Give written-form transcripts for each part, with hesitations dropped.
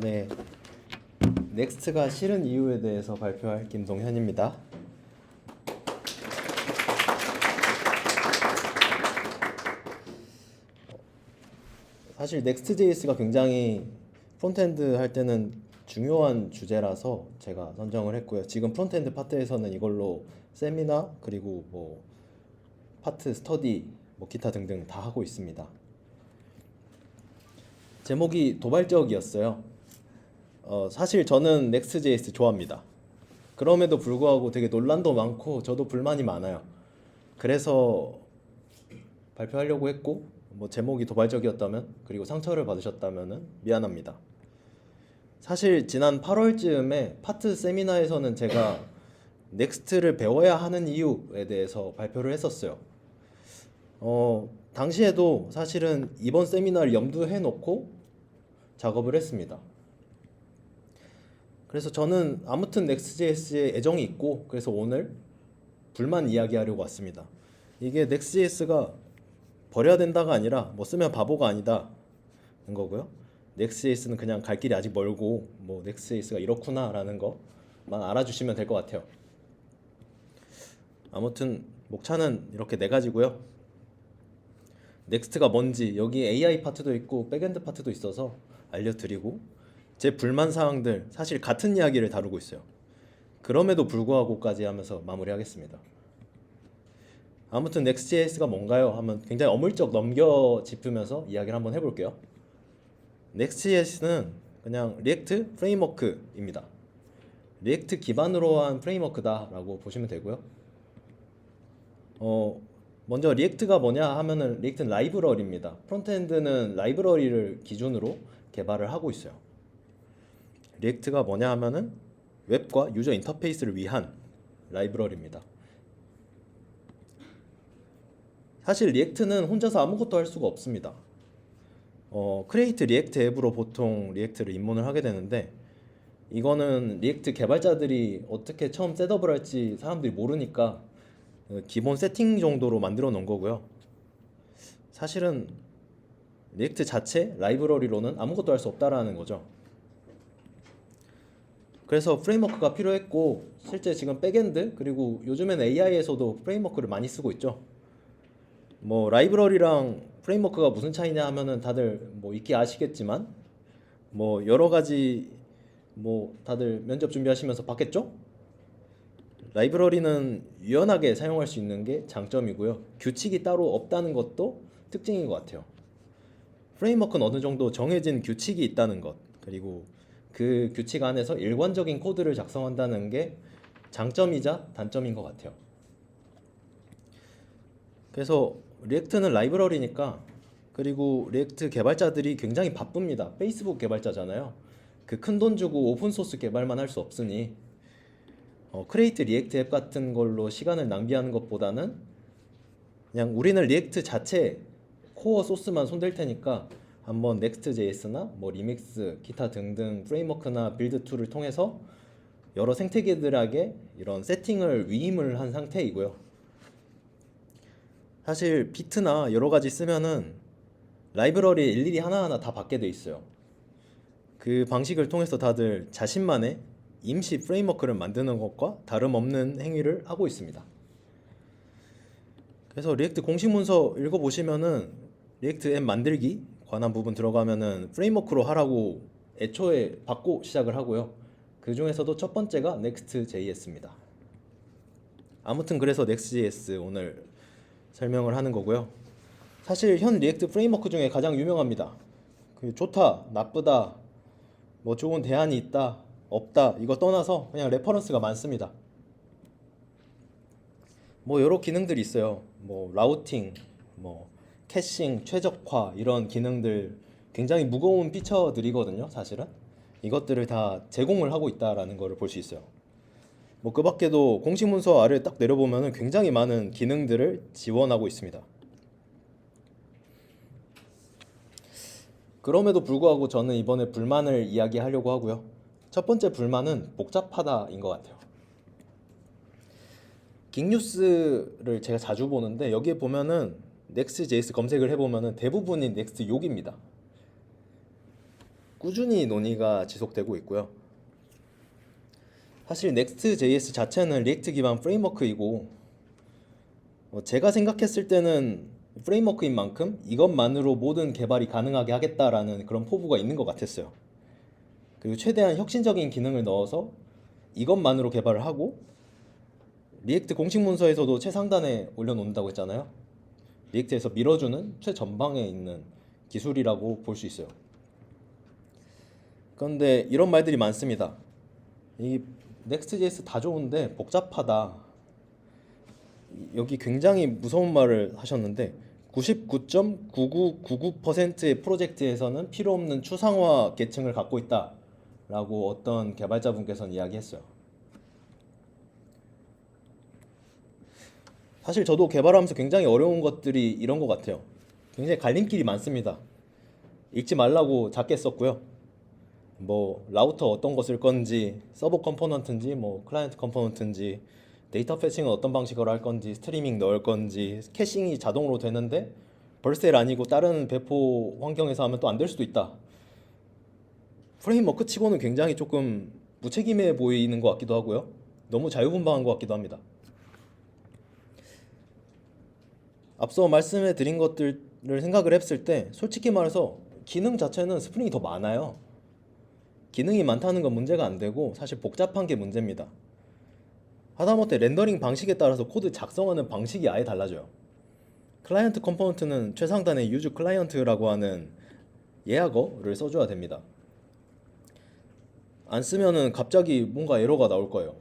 네. 넥스트가 싫은 이유에 대해서 발표할 김동현입니다. 사실 넥스트.js가 굉장히 프론트엔드 할 때는 중요한 주제라서 제가 선정을 했고요. 지금 프론트엔드 파트에서는 이걸로 세미나 그리고 뭐 파트 스터디 뭐 기타 등등 다 하고 있습니다. 제목이 도발적이었어요. 사실 저는 넥스트.js 좋아합니다. 그럼에도 불구하고 되게 논란도 많고 저도 불만이 많아요. 그래서 발표하려고 했고, 뭐 제목이 도발적이었다면 그리고 상처를 받으셨다면 미안합니다. 사실 지난 8월쯤에 파트 세미나에서는 제가 넥스트를 배워야 하는 이유에 대해서 발표를 했었어요. 당시에도 사실은 이번 세미나를 염두해 놓고 작업을 했습니다. 그래서 저는 아무튼 넥스트.js에 애정이 있고, 그래서 오늘 불만 이야기하려고 왔습니다. 이게 넥스트.js가 버려야 된다가 아니라 뭐 쓰면 바보가 아니다는 거고요. 넥스트.js는 그냥 갈 길이 아직 멀고 뭐 넥스트.js가 이렇구나라는 것만 알아주시면 될 것 같아요. 아무튼 목차는 이렇게 네 가지고요. 넥스트가 뭔지, 여기 AI 파트도 있고 백엔드 파트도 있어서 알려드리고, 제 불만 사항들, 사실 같은 이야기를 다루고 있어요. 그럼에도 불구하고까지 하면서 마무리하겠습니다. 아무튼 넥스트.js가 뭔가요? 하면 굉장히 어물쩍 넘겨 짚으면서 이야기를 한번 해볼게요. 넥스트.js는 그냥 리액트 프레임워크입니다. 리액트 기반으로 한 프레임워크다라고 보시면 되고요. 먼저 리액트가 뭐냐 하면은 리액트는 라이브러리입니다. 프론트엔드는 라이브러리를 기준으로 개발을 하고 있어요. 리액트가 뭐냐 하면은 웹과 유저 인터페이스를 위한 라이브러리입니다. 사실 리액트는 혼자서 아무것도 할 수가 없습니다. 크리에이트 리액트 앱으로 보통 리액트를 입문을 하게 되는데, 이거는 리액트 개발자들이 어떻게 처음 셋업을 할지 사람들이 모르니까 기본 세팅 정도로 만들어 놓은 거고요. 사실은 리액트 자체 라이브러리로는 아무것도 할 수 없다라는 거죠. 그래서 프레임워크가 필요했고, 실제 지금 백엔드 그리고 요즘에는 AI에서도 프레임워크를 많이 쓰고 있죠. 뭐 라이브러리랑 프레임워크가 무슨 차이냐 하면은 다들 뭐 익히 아시겠지만, 뭐 여러 가지 뭐 다들 면접 준비하시면서 봤겠죠? 라이브러리는 유연하게 사용할 수 있는 게 장점이고요. 규칙이 따로 없다는 것도 특징인 것 같아요. 프레임워크는 어느 정도 정해진 규칙이 있다는 것, 그리고 그 규칙 안에서 일관적인 코드를 작성한다는 게 장점이자 단점인 것 같아요. 그래서 리액트는 라이브러리니까, 그리고 리액트 개발자들이 굉장히 바쁩니다. 페이스북 개발자잖아요. 그 큰 돈 주고 오픈소스 개발만 할 수 없으니 크리에이트 리액트 앱 같은 걸로 시간을 낭비하는 것보다는 그냥 우리는 리액트 자체 코어 소스만 손댈 테니까 한번 넥스트.js나 뭐 리믹스, 기타 등등 프레임워크나 빌드 툴을 통해서 여러 생태계들에게 이런 세팅을 위임을 한 상태이고요. 사실 비트나 여러 가지 쓰면은 라이브러리 일일이 하나하나 다 받게 돼 있어요. 그 방식을 통해서 다들 자신만의 임시 프레임워크를 만드는 것과 다름없는 행위를 하고 있습니다. 그래서 리액트 공식 문서 읽어보시면은 리액트 앱 만들기 관한 부분 들어가면은 프레임워크로 하라고 애초에 받고 시작을 하고요. 그 중에서도 첫 번째가 Next.js입니다. 아무튼 그래서 Next.js 오늘 설명을 하는 거고요. 사실 현 리액트 프레임워크 중에 가장 유명합니다. 그 좋다, 나쁘다, 뭐 좋은 대안이 있다, 없다, 이거 떠나서 그냥 레퍼런스가 많습니다. 뭐 여러 기능들이 있어요. 뭐 라우팅, 뭐 캐싱, 최적화 이런 기능들 굉장히 무거운 피처들이거든요. 사실은 이것들을 다 제공을 하고 있다라는 것을 볼 수 있어요. 뭐 그 밖에도 공식 문서 아래 딱 내려보면 굉장히 많은 기능들을 지원하고 있습니다. 그럼에도 불구하고 저는 이번에 불만을 이야기하려고 하고요. 첫 번째 불만은 복잡하다인 것 같아요. 긱뉴스를 제가 자주 보는데 여기에 보면은 Next.js 검색을 해보면은 대부분이 Next 욕입니다. 꾸준히 논의가 지속되고 있고요. 사실 Next.js 자체는 리액트 기반 프레임워크이고 제가 생각했을 때는 프레임워크인 만큼 이것만으로 모든 개발이 가능하게 하겠다라는 그런 포부가 있는 것 같았어요. 그리고 최대한 혁신적인 기능을 넣어서 이것만으로 개발을 하고 리액트 공식 문서에서도 최상단에 올려놓는다고 했잖아요. 리액트에서 밀어주는 최전방에 있는 기술이라고 볼 수 있어요. 그런데 이런 말들이 많습니다. 이 Next.js 다 좋은데 복잡하다. 여기 굉장히 무서운 말을 하셨는데 99.9999%의 프로젝트에서는 필요 없는 추상화 계층을 갖고 있다라고 어떤 개발자분께서는 이야기했어요. 사실 저도 개발하면서 굉장히 어려운 것들이 이런 것 같아요. 굉장히 갈림길이 많습니다. 읽지 말라고 작게 썼고요. 뭐 라우터 어떤 거 쓸 건지, 서버 컴포넌트인지, 뭐 클라이언트 컴포넌트인지, 데이터 패칭은 어떤 방식으로 할 건지, 스트리밍 넣을 건지, 캐싱이 자동으로 되는데 벌셀 아니고 다른 배포 환경에서 하면 또 안 될 수도 있다. 프레임워크 치고는 굉장히 조금 무책임해 보이는 것 같기도 하고요. 너무 자유분방한 것 같기도 합니다. 앞서 말씀해 드린 것들을 생각을 했을 때 솔직히 말해서 기능 자체는 스프링이 더 많아요. 기능이 많다는 건 문제가 안 되고 사실 복잡한 게 문제입니다. 하다못해 렌더링 방식에 따라서 코드 작성하는 방식이 아예 달라져요. 클라이언트 컴포넌트는 최상단에 유즈 클라이언트라고 하는 예약어를 써줘야 됩니다. 안 쓰면은 갑자기 뭔가 에러가 나올 거예요.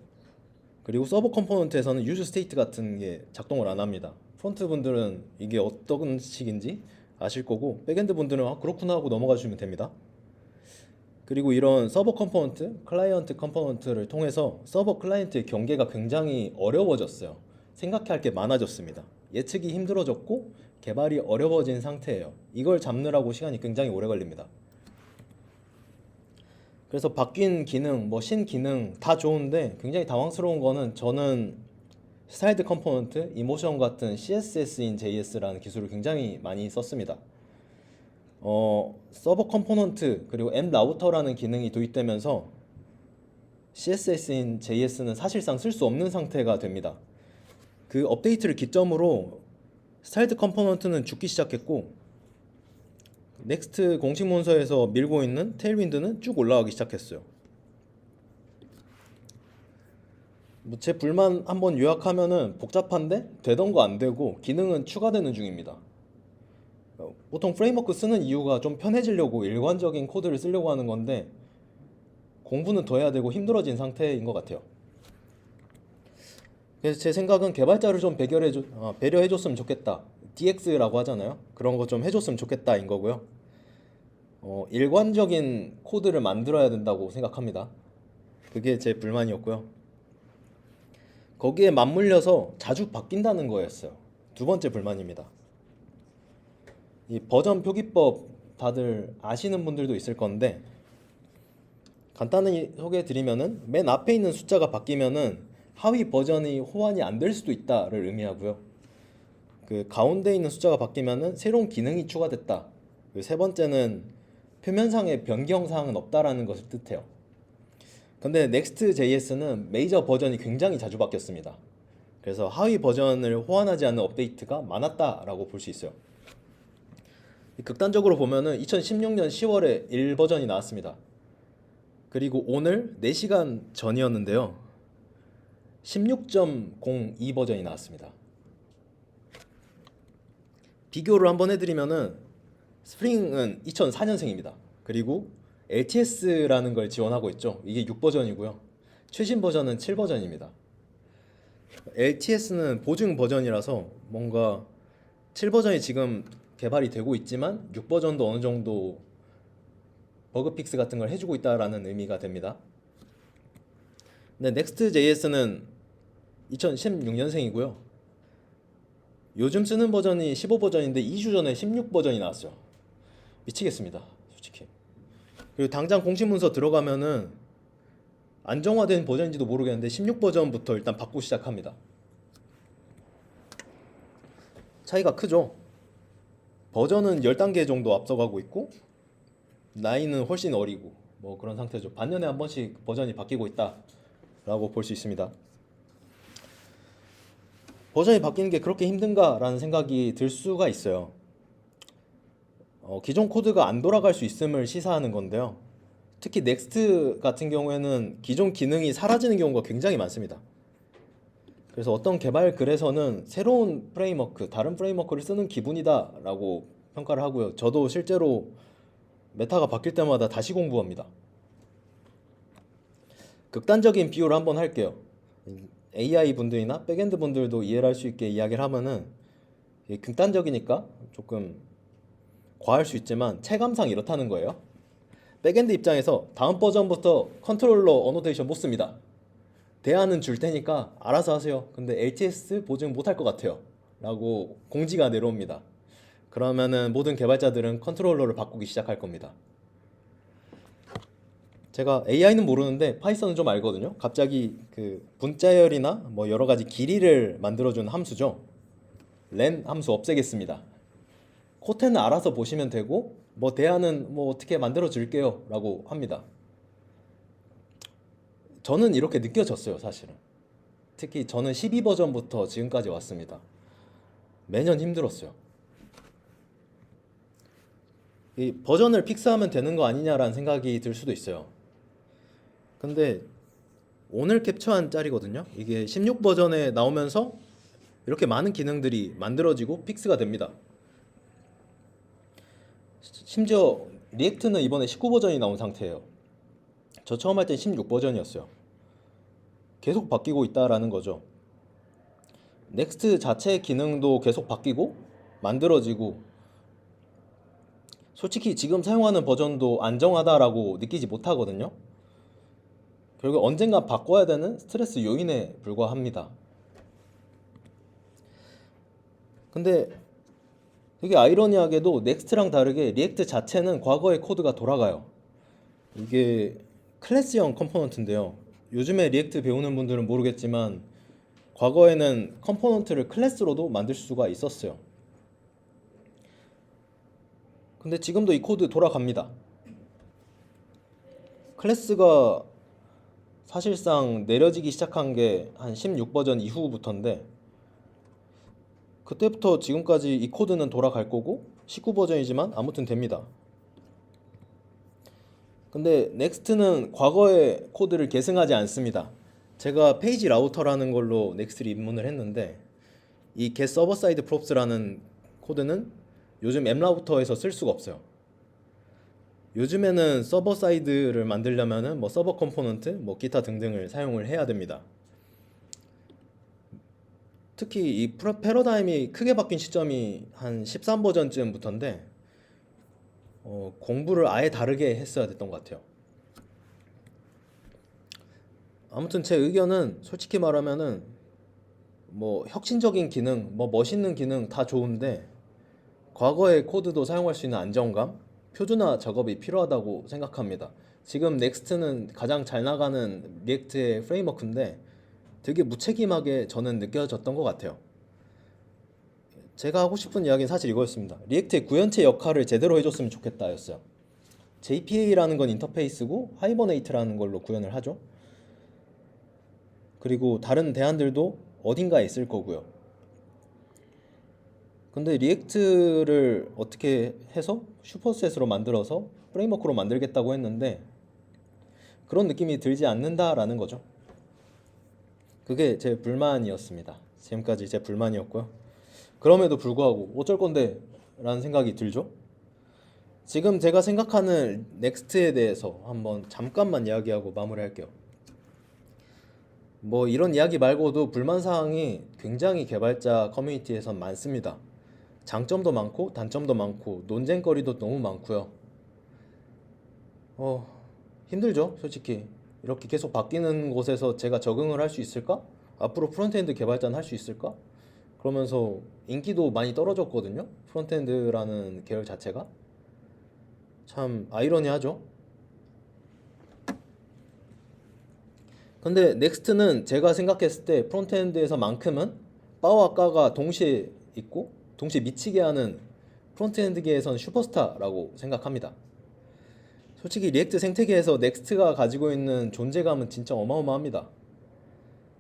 그리고 서버 컴포넌트에서는 유즈 스테이트 같은 게 작동을 안 합니다. 프론트 분들은 이게 어떤 식인지 아실 거고 백엔드 분들은 아 그렇구나 하고 넘어가 주시면 됩니다. 그리고 이런 서버 컴포넌트, 클라이언트 컴포넌트를 통해서 서버 클라이언트의 경계가 굉장히 어려워졌어요. 생각해야 할 게 많아졌습니다. 예측이 힘들어졌고 개발이 어려워진 상태예요. 이걸 잡느라고 시간이 굉장히 오래 걸립니다. 그래서 바뀐 기능, 뭐 신기능 다 좋은데 굉장히 당황스러운 거는 저는 스타일드 컴포넌트, 이모션 같은 CSS인 JS라는 기술을 굉장히 많이 썼습니다. 서버 컴포넌트 그리고 M 라우터라는 기능이 도입되면서 CSS인 JS는 사실상 쓸 수 없는 상태가 됩니다. 그 업데이트를 기점으로 스타일드 컴포넌트는 죽기 시작했고 넥스트 공식 문서에서 밀고 있는 테일윈드는 쭉 올라가기 시작했어요. 제 불만 한번 요약하면은 복잡한데 되던 거 안 되고 기능은 추가되는 중입니다. 보통 프레임워크 쓰는 이유가 좀 편해지려고 일관적인 코드를 쓰려고 하는 건데 공부는 더 해야 되고 힘들어진 상태인 것 같아요. 그래서 제 생각은 개발자를 좀 배려해줬으면 좋겠다. DX라고 하잖아요. 그런 거 좀 해줬으면 좋겠다인 거고요. 일관적인 코드를 만들어야 된다고 생각합니다. 그게 제 불만이었고요. 거기에 맞물려서 자주 바뀐다는 거였어요. 두 번째 불만입니다. 이 버전 표기법 다들 아시는 분들도 있을 건데 간단히 소개해 드리면은 맨 앞에 있는 숫자가 바뀌면은 하위 버전이 호환이 안 될 수도 있다를 의미하고요. 그 가운데 있는 숫자가 바뀌면은 새로운 기능이 추가됐다. 그 세 번째는 표면상의 변경 사항은 없다라는 것을 뜻해요. 근데 Next.js는 메이저 버전이 굉장히 자주 바뀌었습니다. 그래서 하위 버전을 호환하지 않는 업데이트가 많았다라고 볼 수 있어요. 극단적으로 보면은 2016년 10월에 1버전이 나왔습니다. 그리고 오늘 4시간 전이었는데요. 16.02 버전이 나왔습니다. 비교를 한번 해드리면은 스프링은 2004년생입니다. 그리고 LTS라는 걸 지원하고 있죠. 이게 6버전이고요. 최신 버전은 7버전입니다. LTS는 보증 버전이라서 뭔가 7버전이 지금 개발이 되고 있지만 6버전도 어느 정도 버그 픽스 같은 걸 해주고 있다라는 의미가 됩니다. 근데 Next.js는 2016년생이고요. 요즘 쓰는 버전이 15버전인데 2주 전에 16버전이 나왔어요. 미치겠습니다, 솔직히. 그리고 당장 공식 문서 들어가면은 안정화된 버전인지도 모르겠는데 16버전부터 일단 받고 시작합니다. 차이가 크죠. 버전은 10단계 정도 앞서가고 있고 나이는 훨씬 어리고 뭐 그런 상태죠. 반년에 한 번씩 버전이 바뀌고 있다라고 볼 수 있습니다. 버전이 바뀌는 게 그렇게 힘든가라는 생각이 들 수가 있어요. 기존 코드가 안 돌아갈 수 있음을 시사하는 건데요. 특히 넥스트 같은 경우에는 기존 기능이 사라지는 경우가 굉장히 많습니다. 그래서 어떤 개발 글에서는 새로운 프레임워크, 다른 프레임워크를 쓰는 기분이다 라고 평가를 하고요. 저도 실제로 메타가 바뀔 때마다 다시 공부합니다. 극단적인 비유를 한번 할게요. AI 분들이나 백엔드 분들도 이해를 할 수 있게 이야기를 하면은 극단적이니까 조금 과할 수 있지만 체감상 이렇다는 거예요. 백엔드 입장에서 다음 버전부터 컨트롤러 어노테이션 못 씁니다. 대안은 줄 테니까 알아서 하세요. 근데 LTS 보증 못할 것 같아요. 라고 공지가 내려옵니다. 그러면은 모든 개발자들은 컨트롤러를 바꾸기 시작할 겁니다. 제가 AI는 모르는데 파이썬은 좀 알거든요. 갑자기 그 분자열이나 뭐 여러 가지 길이를 만들어준 함수죠. len 함수 없애겠습니다. 코테는 알아서 보시면 되고 뭐 대안은 뭐 어떻게 만들어 줄게요 라고 합니다. 저는 이렇게 느껴졌어요, 사실은. 특히 저는 12버전부터 지금까지 왔습니다. 매년 힘들었어요. 이 버전을 픽스하면 되는 거 아니냐라는 생각이 들 수도 있어요. 근데 오늘 캡처한 짤이거든요. 이게 16버전에 나오면서 이렇게 많은 기능들이 만들어지고 픽스가 됩니다. 심지어 리액트는 이번에 19버전이 나온 상태예요. 저 처음 할 때 16버전이었어요. 계속 바뀌고 있다라는 거죠. 넥스트 자체의 기능도 계속 바뀌고 만들어지고, 솔직히 지금 사용하는 버전도 안정하다라고 느끼지 못하거든요. 결국 언젠가 바꿔야 되는 스트레스 요인에 불과합니다. 근데 되게 아이러니하게도 넥스트랑 다르게 리액트 자체는 과거의 코드가 돌아가요. 이게 클래스형 컴포넌트인데요. 요즘에 리액트 배우는 분들은 모르겠지만 과거에는 컴포넌트를 클래스로도 만들 수가 있었어요. 근데 지금도 이 코드 돌아갑니다. 클래스가 사실상 내려지기 시작한 게 한 16버전 이후부터인데, 그때부터 지금까지 이 코드는 돌아갈 거고 19버전이지만 아무튼 됩니다. 근데 넥스트는 과거의 코드를 계승하지 않습니다. 제가 페이지 라우터라는 걸로 넥스트를 입문을 했는데, 이 get server side props라는 코드는 요즘 앱 라우터에서 쓸 수가 없어요. 요즘에는 서버 사이드를 만들려면은 뭐 서버 컴포넌트, 뭐 기타 등등을 사용을 해야 됩니다. 특히 이 패러다임이 크게 바뀐 시점이 한 13버전쯤부터인데 공부를 아예 다르게 했어야 됐던 것 같아요. 아무튼 제 의견은 솔직히 말하면은 뭐 혁신적인 기능, 뭐 멋있는 기능 다 좋은데 과거의 코드도 사용할 수 있는 안정감, 표준화 작업이 필요하다고 생각합니다. 지금 넥스트는 가장 잘 나가는 리액트의 프레임워크인데 되게 무책임하게 저는 느껴졌던 것 같아요. 제가 하고 싶은 이야기는 사실 이거였습니다. 리액트의 구현체 역할을 제대로 해줬으면 좋겠다 였어요. JPA라는 건 인터페이스고 하이버네이트라는 걸로 구현을 하죠. 그리고 다른 대안들도 어딘가에 있을 거고요. 근데 리액트를 어떻게 해서 슈퍼셋으로 만들어서 프레임워크로 만들겠다고 했는데 그런 느낌이 들지 않는다라는 거죠. 그게 제 불만이었습니다. 지금까지 제 불만이었고요. 그럼에도 불구하고 어쩔 건데 라는 생각이 들죠. 지금 제가 생각하는 넥스트에 대해서 한번 잠깐만 이야기하고 마무리할게요. 뭐 이런 이야기 말고도 불만사항이 굉장히 개발자 커뮤니티에선 많습니다. 장점도 많고 단점도 많고 논쟁거리도 너무 많고요. 힘들죠, 솔직히. 이렇게 계속 바뀌는 곳에서 제가 적응을 할 수 있을까? 앞으로 프론트엔드 개발자는 할 수 있을까? 그러면서 인기도 많이 떨어졌거든요. 프론트엔드라는 계열 자체가. 참 아이러니하죠. 근데 넥스트는 제가 생각했을 때 프론트엔드에서만큼은 바와 까가 동시에 있고 동시에 미치게 하는 프론트엔드계에선 슈퍼스타라고 생각합니다. 솔직히 리액트 생태계에서 넥스트가 가지고 있는 존재감은 진짜 어마어마합니다.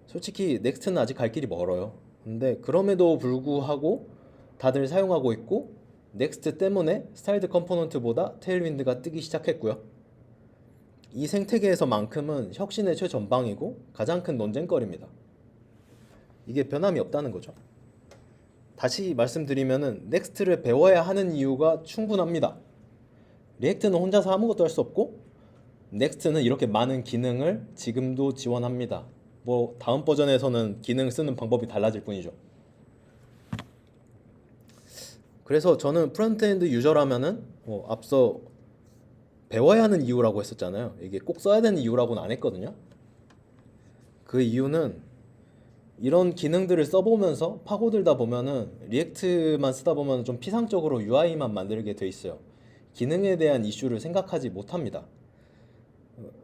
솔직히 넥스트는 아직 갈 길이 멀어요. 근데 그럼에도 불구하고 다들 사용하고 있고, 넥스트 때문에 스타일드 컴포넌트보다 테일윈드가 뜨기 시작했고요. 이 생태계에서만큼은 혁신의 최전방이고 가장 큰 논쟁거리입니다. 이게 변함이 없다는 거죠. 다시 말씀드리면은 넥스트를 배워야 하는 이유가 충분합니다. 리액트는 혼자서 아무것도 할 수 없고, 넥스트는 이렇게 많은 기능을 지금도 지원합니다. 뭐 다음 버전에서는 기능 쓰는 방법이 달라질 뿐이죠. 그래서 저는 프론트엔드 유저라면은 앞서 배워야 하는 이유라고 했었잖아요. 이게 꼭 써야 되는 이유라고는 안 했거든요. 그 이유는 이런 기능들을 써보면서 파고들다 보면은 리액트만 쓰다 보면 좀 피상적으로 UI만 만들게 돼 있어요. 기능에 대한 이슈를 생각하지 못합니다.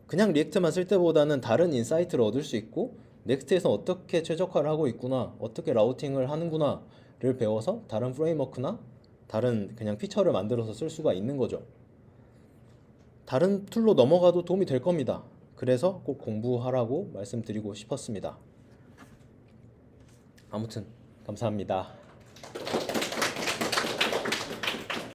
그냥 리액트만 쓸 때보다는 다른 인사이트를 얻을 수 있고, 넥스트에서 어떻게 최적화를 하고 있구나, 어떻게 라우팅을 하는구나를 배워서 다른 프레임워크나 다른 그냥 피처를 만들어서 쓸 수가 있는 거죠. 다른 툴로 넘어가도 도움이 될 겁니다. 그래서 꼭 공부하라고 말씀드리고 싶었습니다. 아무튼 감사합니다.